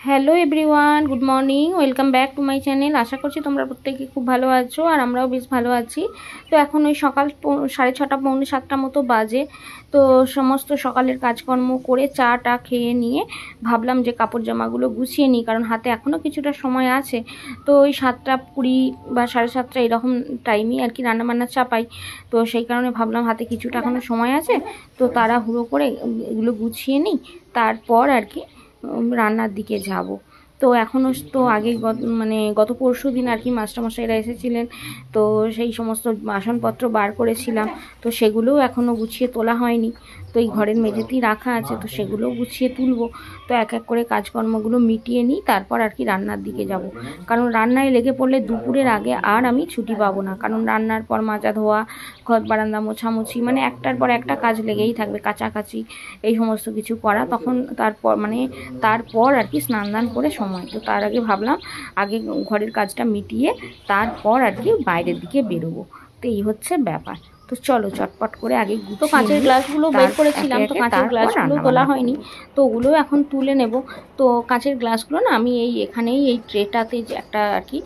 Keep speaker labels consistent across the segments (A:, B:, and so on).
A: Hello everyone, good morning, welcome back to my channel. আশা করছি তোমরা প্রত্যেকে খুব ভালো আছো আর আমরাও বেশ ভালো আছি। তো এখন ওই সকাল 6:30 পৌনে 7টা মতো বাজে। তো সমস্ত সকালের কাজকর্ম করে চা খেয়ে নিয়ে ভাবলাম যে কাপড় জামাগুলো গুছিয়ে নিই, কারণ হাতে এখনও কিছুটা সময় আছে। তো ওই 7:20 বা 7:30 এরকম টাইমই আর কি রান্নাবান্না চাপাই। তো সেই কারণে ভাবলাম হাতে কিছুটা এখনও সময় আছে, তো তাড়াহুড়ো করে এগুলো গুছিয়ে নিই, তারপর আর কি রান্নার দিকে যাব। তো এখনও তো আগে গত পরশু দিন আর কি মাস্টারমশাইরা এসেছিলেন, তো সেই সমস্ত বাসনপত্র বার করেছিলাম, তো সেগুলোও এখনও গুছিয়ে তোলা হয়নি। তো এই ঘরের মেঝেতেই রাখা আছে, তো সেগুলোও গুছিয়ে তুলবো। তো এক এক করে কাজকর্মগুলো মিটিয়ে নিই, তারপর আর কি রান্নার দিকে যাব। কারণ রান্নায় লেগে পড়লে দুপুরের আগে আর আমি ছুটি পাবো না, কারণ রান্নার পর মাজা ধোয়া, ঘর বারান্দা মোছামুছি, মানে একটার পর একটা কাজ লেগেই থাকবে, কাচাকাচি এই সমস্ত কিছু করা। তখন তারপর আর কি স্নান দান করে সময়, তো তার আগে ভাবলাম আগে ঘরের কাজটা মিটিয়ে তারপর আর কি বাইরের দিকে বেরোবো। তো এই হচ্ছে ব্যাপার। তো চলো চটপট করে আগে তো কাঁচের গ্লাসগুলো বের করেছিলাম, তো কাঁচের গ্লাসগুলো তোলা হয়নি, তো ওগুলো এখন তুলে নেব। তো কাঁচের গ্লাসগুলো না আমি এখানেই এই ট্রেটাতে যে একটা আর কি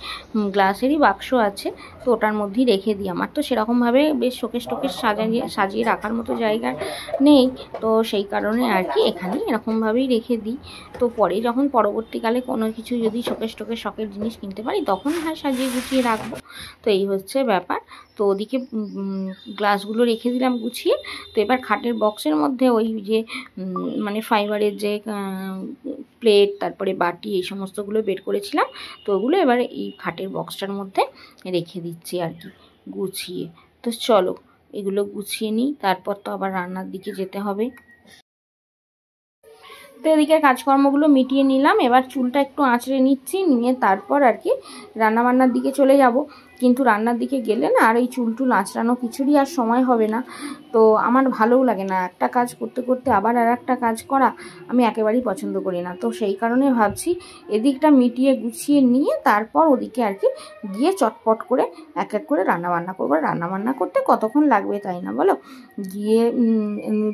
A: গ্লাসেরই বাক্স আছে, তো ওটার মধ্যেই রেখে দিই। আমার তো সেরকমভাবে বেশ শোকেস টোকেস সাজিয়ে রাখার মতো জায়গা নেই, তো সেই কারণে আর কি এখানেই এরকমভাবেই রেখে দিই। তো পরে যখন পরবর্তীকালে কোনো কিছু যদি শোকেস টোকেস শখের জিনিস কিনতে পারি তখন হ্যাঁ সাজিয়ে গুছিয়ে রাখবো। তো এই হচ্ছে ব্যাপার। তো ওদিকে গ্লাসগুলো রেখে দিলাম গুছিয়ে। তো এবার খাটের বক্সের মধ্যে ওই যে মানে ফাইবারের যে প্লেট, তারপরে বাটি, এই সমস্তগুলো বের করেছিলাম, তো ওগুলো এবার এই খাটের বক্সটার মধ্যে রেখে দিচ্ছি আর কি গুছিয়ে। তো চলো এগুলো গুছিয়ে নিই, তারপর তো আবার রান্নার দিকে যেতে হবে। তো এদিকে কাজকর্মগুলো মিটিয়ে নিলাম, এবার চুলটা একটু আঁচড়ে নিচ্ছি, নিয়ে তারপর আর কি রান্নাবান্নার দিকে চলে যাব। কিন্তু রান্নার দিকে গেলে না আর এই চুল আঁচড়ানো কিছুরই আর সময় হবে না। তো আমার ভালোও লাগে না একটা কাজ করতে করতে আবার আর একটা কাজ করা, আমি একেবারেই পছন্দ করি না। তো সেই কারণে ভাবছি এদিকটা মিটিয়ে গুছিয়ে নিয়ে তারপর ওদিকে আর কি গিয়ে চটপট করে এক এক করে রান্নাবান্না করবো। রান্নাবান্না করতে কতক্ষণ লাগবে তাই না বলো? গিয়ে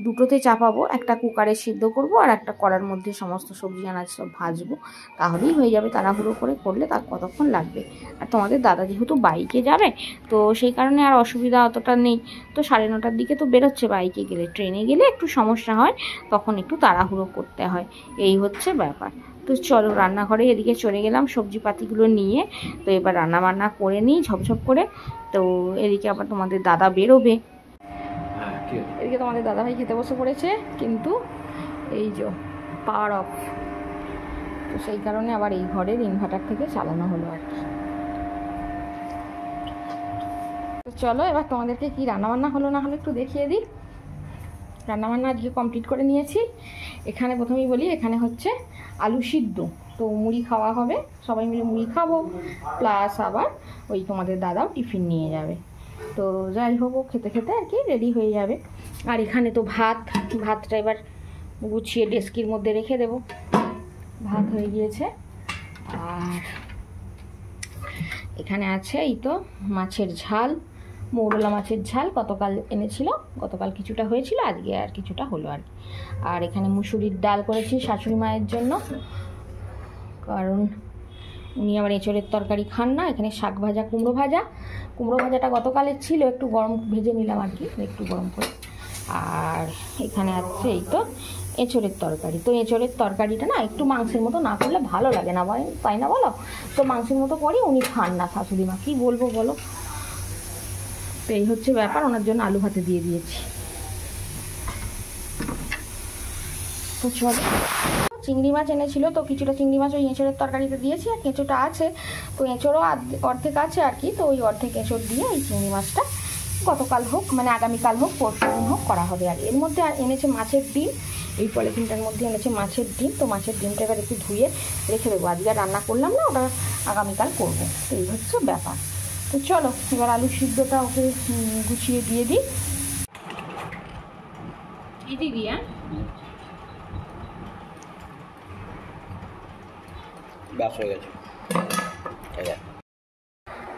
A: দুটোতে চাপাবো, একটা কুকারে সিদ্ধ করব আর একটা কড়ার মধ্যে সমস্ত সবজি আনাজ সব ভাজবো, তাহলেই হয়ে যাবে। তাড়াহুড়ো করে করলে তার কতক্ষণ লাগবে। আর তোমাদের দাদা যেহেতু বাইকে যাবে, তো সেই কারণে আর অসুবিধা অতটা নেই। তো 9:30টার দিকে তো বেরোচ্ছে বাইকে গেলে, ট্রেনে গেলে একটু সমস্যা হয়, তখন একটু তাড়াহুড়ো করতে হয়, এই হচ্ছে ব্যাপার। তো চলো রান্নাঘরে এদিকে চলে গেলাম সবজিপাতিগুলো নিয়ে। তো এবার রান্নাবান্না করে নিই ঝপঝপ করে। তো এদিকে আবার তোমাদের দাদা বেরোবে, এদিকে তোমাদের দাদাভাই খেতে বসে পড়েছে, কিন্তু এই যে পাওয়ার অফ, তো সেই কারণে আবার এই ঘরের ইনভার্টার থেকে চালানো হলো আর কি। তো চলো এবার তোমাদেরকে কি রান্নাবান্না হলো না হলো একটু দেখিয়ে দিই। রান্নাবান্না আজকে কমপ্লিট করে নিয়েছি। এখানে প্রথমেই বলি, এখানে হচ্ছে আলু সিদ্ধ, তো মুড়ি খাওয়া হবে, সবাই মিলে মুড়ি খাবো, প্লাস আবার ওই তোমাদের দাদাও টিফিন নিয়ে যাবে। তো যাই হোক খেতে খেতে আর কি রেডি হয়ে যাবে। আর এখানে তো ভাতটা এবার গুছিয়ে ডেস্কির মধ্যে রেখে দেব। ভাত হয়ে গিয়েছে। আর এখানে আছে এই তো মাছের ঝাল, মৌরলা মাছের ঝাল, গতকাল এনেছিল, গতকাল কিছুটা হয়েছিল, আজকে আর কিছুটা হলো আর কি। আর এখানে মুসুরির ডাল করেছি শাশুড়ি মায়ের জন্য, কারণ উনি আবার এঁচড়ের তরকারি খান না। এখানে শাক ভাজা, কুমড়ো ভাজাটা গতকালের ছিল, একটু গরম ভেজে নিলাম আর কি, একটু গরম করে। আর এখানে আছে এই তো এঁচড়ের তরকারি। তো এঁচড়ের তরকারিটা না একটু মাংসের মতো না করলে ভালো লাগে না, তাই না বলো? তো মাংসের মতো করি, উনি খান না শাশুড়ি মা, কী বলবো বলো। তো এই হচ্ছে ব্যাপার, ওনার জন্য আলু ভাতে দিয়ে দিয়েছি। তো চলো, চিংড়ি মাছ এনেছিল, তো কিছুটা চিংড়ি মাছ ওই এঁচড়ের তরকারিতে দিয়েছি, আর এঁচড়টা আছে, তো এঁচড়ও অর্ধেক আছে আর কি। তো ওই অর্ধেক এঁচড় দিয়ে এই চিংড়ি মাছটা গতকাল হোক, মানে আগামীকাল হোক, পরশু দিন হোক করা হবে। আর এর মধ্যে আর এনেছে মাছের ডিম, এই পলিথিনটার মধ্যে এনেছে মাছের ডিম। তো মাছের ডিমটা এবার একটু ধুয়ে রেখে দেবো, আজকে রান্না করলাম না, ওটা আগামীকাল করবো। তো এই হচ্ছে ব্যাপার। তো চলো এবার আলু সিদ্ধটা ওকে গুছিয়ে দিয়ে দিই। ব্যাস হয়ে গেছে।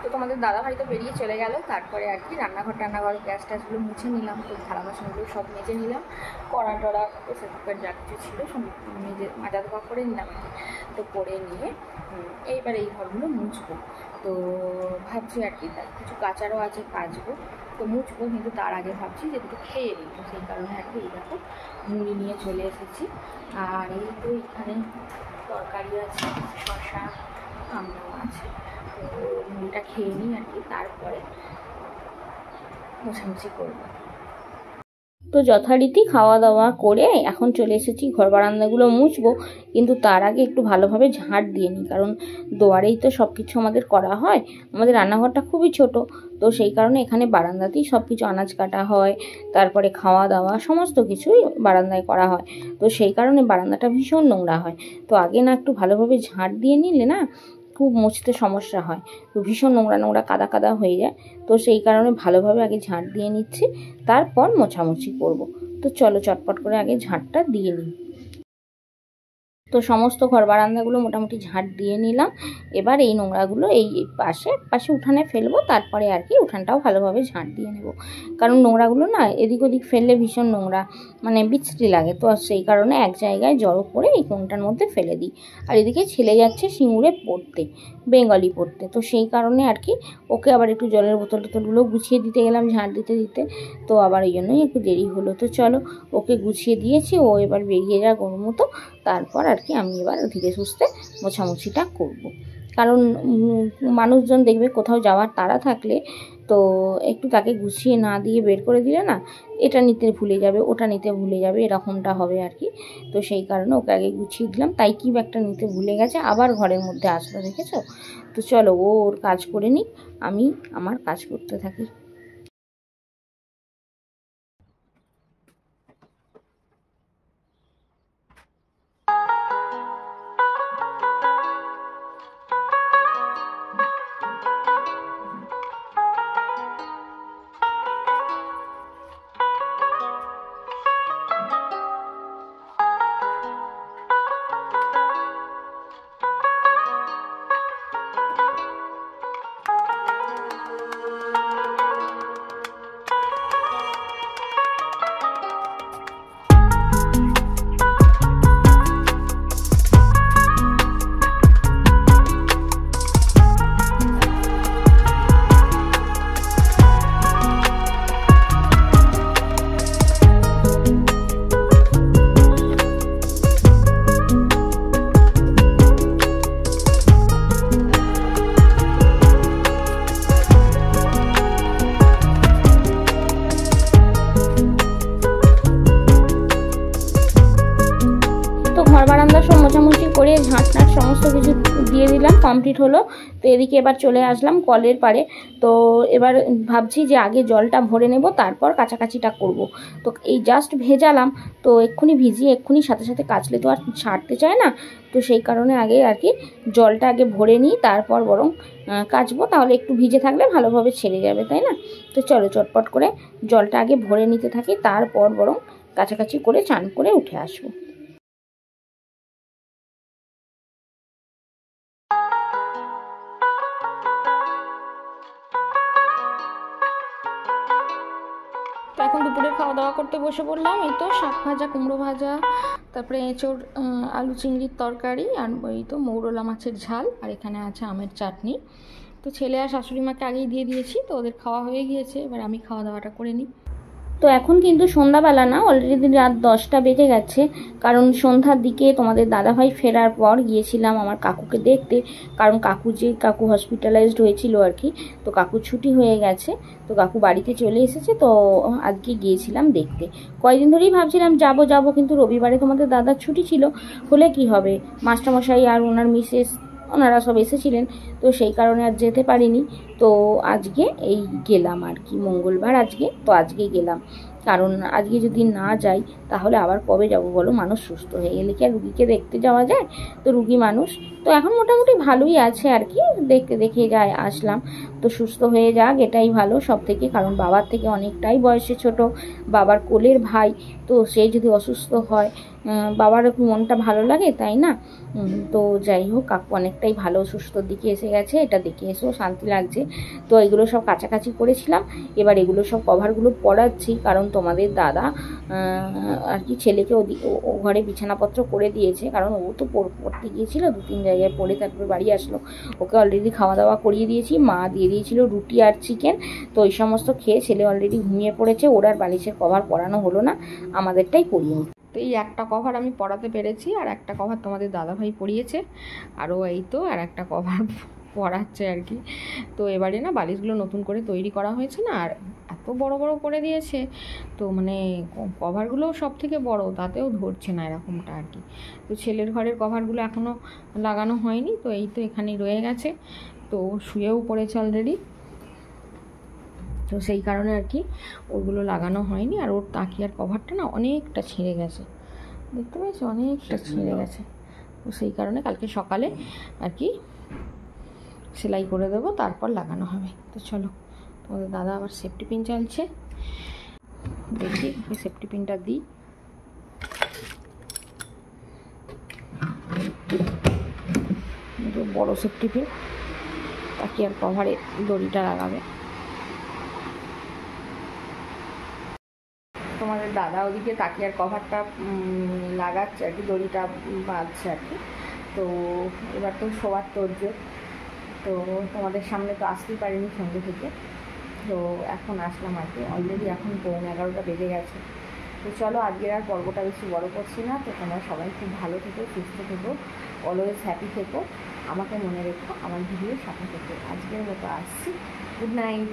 A: তো তোমাদের দাদাভাই তো বেরিয়ে চলে গেল, তারপরে আর কি রান্নাঘর গ্যাস ট্যাসগুলো মুছে নিলাম, তো থালা বাসনগুলো সব মেজে নিলাম, কড়া টড়া প্রেসার কুকার যা কিছু ছিল সব মেজে মাজা ধোয়া করে নিলাম আর কি। মতো করে নিয়ে এইবার এই ঘরগুলো মুছবো। তো ভাবছি আর কি, তার কিছু কাচারও আছে, কাচবো, তো মুছবো, কিন্তু তার আগে ভাবছি যে দুটো খেয়ে নিই। তো সেই কারণে আর কি এই দেখো মুড়ি নিয়ে চলে এসেছি। আর এই তো এখানে তরকারি আছে, শসা আমরাও আছে। তো মুড়িটা খেয়ে নিই আর কি, তারপরে মোছামুছি করবো। তো যথারীতি খাওয়া দাওয়া করে এখন চলে এসেছি ঘর বারান্দাগুলো মুছবো, কিন্তু তার আগে একটু ভালোভাবে ঝাঁট দিয়ে নিই, কারণ দুয়ারেই তো সব কিছু আমাদের করা হয়। আমাদের রান্নাঘরটা খুবই ছোট, তো সেই কারণে এখানে বারান্দাতেই সব কিছু আনাজ কাটা হয়, তারপরে খাওয়া দাওয়া সমস্ত কিছুই বারান্দায় করা হয়। তো সেই কারণে বারান্দাটা ভীষণ নোংরা হয়। তো আগে না একটু ভালোভাবে ঝাঁট দিয়ে নিলে না খুব মুছতে সমস্যা হয়, তো ভীষণ নোংরা নোংরা কাদা কাদা হয়ে যায়। তো সেই কারণে ভালোভাবে আগে ঝাঁট দিয়ে নিচ্ছি, তারপর মোছামুছি করব। তো চলো চটপট করে আগে ঝাঁটটা দিয়ে নিই। তো সমস্ত ঘর বারান্দাগুলো মোটামুটি ঝাঁট দিয়ে নিলাম। এবার এই নোংরাগুলো এই পাশে উঠানে ফেলবো, তারপরে আর কি উঠানটাও ভালোভাবে ঝাঁট দিয়ে নেব, কারণ নোংরাগুলো না এদিক ওদিক ফেললে ভীষণ নোংরা মানে বিচ্ছিরি লাগে। তো সেই কারণে এক জায়গায় জড়ো করে এই কোণটার মধ্যে ফেলে দিই। আর এদিকে ছেলে যাচ্ছে সিঙ্গুরে পড়তে, বেঙ্গলি পড়তে। তো সেই কারণে আর কি ওকে আবার একটু জলের বোতলগুলো গুছিয়ে দিতে গেলাম ঝাঁট দিতে দিতে, তো আবার এই জন্যই একটু দেরি হলো। তো চলো ওকে গুছিয়ে দিয়েছি, ও এবার বেরিয়ে যা গরুর মতো, তারপর আর কি আমি এবার ধীরে সুস্থে মোছামুছিটা করব। কারণ মানুষজন দেখবে কোথাও যাওয়ার তাড়া থাকলে তো একটু তাকে গুছিয়ে না দিয়ে বের করে দিলে না এটা নিতে ভুলে যাবে, ওটা নিতে ভুলে যাবে, এরকমটা হবে আর কি। তো সেই কারণে ওকে আগে গুছিয়ে দিলাম, তাই কি ব্যাগটা নিতে ভুলে গেছে, আবার ঘরের মধ্যে আসলো, দেখেছো? তো চলো ও ওর কাজ করে নিক, আমি আমার কাজ করতে থাকি। ঘর বারান্দা সব মোছামুছি করে ঝাঁট টাট সমস্ত কিছু দিয়ে দিলাম, কমপ্লিট হলো। তো এদিকে এবার চলে আসলাম কলের পাড়ে। তো এবার ভাবছি যে আগে জলটা ভরে নেব, তারপর কাচাকাচিটা করব। তো এই জাস্ট ভেজালাম, তো এক্ষুনি ভিজিয়ে এক্ষুনি সাথে সাথে কাচলে তো আর ছাড়তে চায় না। তো সেই কারণে আগে আর কি জলটা আগে ভরে নিই, তারপর বরং কাচবো, তাহলে একটু ভিজে থাকলে ভালোভাবে ছেড়ে যাবে, তাই না? তো চলো চটপট করে জলটা আগে ভরে নিতে থাকি, তারপর বরং কাছাকাছি করে চান করে উঠে আসবো। তো এখন দুপুরে খাওয়া দাওয়া করতে বসে পড়লাম। এই তো শাক ভাজা, কুমড়ো ভাজা, তারপরে এঁচোড়, আলু চিংড়ির তরকারি, আর এই তো মৌরলা মাছের ঝাল, আর এখানে আছে আমের চাটনি। তো ছেলে আর শাশুড়ি মাকে আগেই দিয়ে দিয়েছি, তো ওদের খাওয়া হয়ে গিয়েছে, এবার আমি খাওয়া দাওয়াটা করে নিই। তো এখন কিন্তু সন্ধ্যাবেলা না, অলরেডি রাত 10টা বেজে গেছে। কারণ সন্ধ্যার দিকে তোমাদের দাদাভাই ফেরার পর গিয়েছিলাম আমার কাকুকে দেখতে, কারণ কাকু হসপিটালাইজড হয়েছিল আর কি। তো কাকু ছুটি হয়ে গেছে, তো কাকু বাড়িতে চলে এসেছে, তো আজকে গিয়েছিলাম দেখতে। কয়েকদিন ধরেই ভাবছিলাম যাব, কিন্তু রবিবারে তোমাদের দাদার ছুটি ছিল, হলে কি হবে, মাস্টারমশাই আর ওনার মিসেস ওনারা সব এসেছিলেন, তো সেই কারণে আর যেতে পারিনি। তো আজকে এই গেলাম আর কি, মঙ্গলবার আজকে, তো আজকে গেলাম। কারণ আজকে যদি না যাই তাহলে আবার কবে যাব বলো, মানুষ সুস্থ হয়ে গেলে কি আর রুগীকে দেখতে যাওয়া যায়? তো রুগী মানুষ তো এখন মোটামুটি ভালোই আছে আর কি, দেখে যাই আসলাম। তো সুস্থ হয়ে যাক, এটাই ভালো সব থেকে, কারণ বাবার থেকে অনেকটাই বয়সে ছোট, বাবার কোলের ভাই, তো সে যদি অসুস্থ হয় বাবার একটু মনটা ভালো লাগে, তাই না? তো যাই হোক, কাকু অনেকটাই ভালো সুস্থর দিকে এসে গেছে, এটা দেখে এসেও শান্তি লাগছে। তো এগুলো সব কাছাকাছি করেছিলাম, এবার এগুলো সব কভারগুলো পরাচ্ছি, কারণ তোমাদের দাদা আর কি ছেলেকে ও ঘরে বিছানাপত্র করে দিয়েছে, কারণ ও তো পড়তে গিয়েছিল, 2-3 জায়গায় পড়ে তারপরে বাড়ি আসলো। ওকে অলরেডি খাওয়া দাওয়া করিয়ে দিয়েছি, মা দিয়ে দিয়েছিল রুটি আর চিকেন। তো এই সমস্ত খেয়ে ছেলে অলরেডি ঘুমিয়ে পড়েছে, ওর আর বালিশের কভার পরানো হলো না, আমাদেরটাই পরিয়ে। তো এই একটা কভার আমি পরাতে পেরেছি, আর একটা কভার তোমাদের দাদাভাই পরিয়েছে, আরও এই তো আর একটা কভার পরাচ্ছে আর কি। তো এবারে না বালিশগুলো নতুন করে তৈরি করা হয়েছে না, আর এত বড় বড় করে দিয়েছে, তো মানে কভারগুলোও সব থেকে বড়, তাতেও ধরছে না এরকমটা আর কি। তো ছেলের ঘরের কভারগুলো এখনও লাগানো হয়নি, তো এই তো এখানেই রয়ে গেছে, তো শুয়েও পড়েছে অলরেডি, তো সেই কারণে আর কি ওগুলো লাগানো হয়নি। আর ওর তাকিয়ার কভারটা না অনেকটা ছিঁড়ে গেছে, দেখতে পেয়েছো, অনেকটা ছিঁড়ে গেছে। তো সেই কারণে কালকে সকালে আর কি সেলাই করে দেবো, তারপর লাগানো হবে। তো চলো, তোমাদের দাদা আবার সেফটি পিন চালছে, দেখি ওই সেফটি পিনটা দিই। বড় সেফটি পিন, তাকিয়ার কভারে দড়িটা লাগাবে। তোমাদের দাদা ওদিকে তাকিয়ার কভারটা লাগাচ্ছে আর কি, দড়িটা বাঁধছে আর কি। তো এবার তো শোয়ার তোড়জোড়, তো তোমাদের সামনে তো আসতেই পারিনি সঙ্গে থেকে, তো এখন আসলাম আর কি। অলরেডি এখন 11:15 বেজে গেছে। তো চলো, আজকের আর পর্বটা বেশি বড় করছি না। তো তোমরা সবাই খুব ভালো থেকো, সুস্থ থেকো, অলওয়েজ হ্যাপি থেকো, আমাকে মনে রেখো, আমার ভিডিওর সাথে থেকো। আজকের মতো আসছি, গুড নাইট।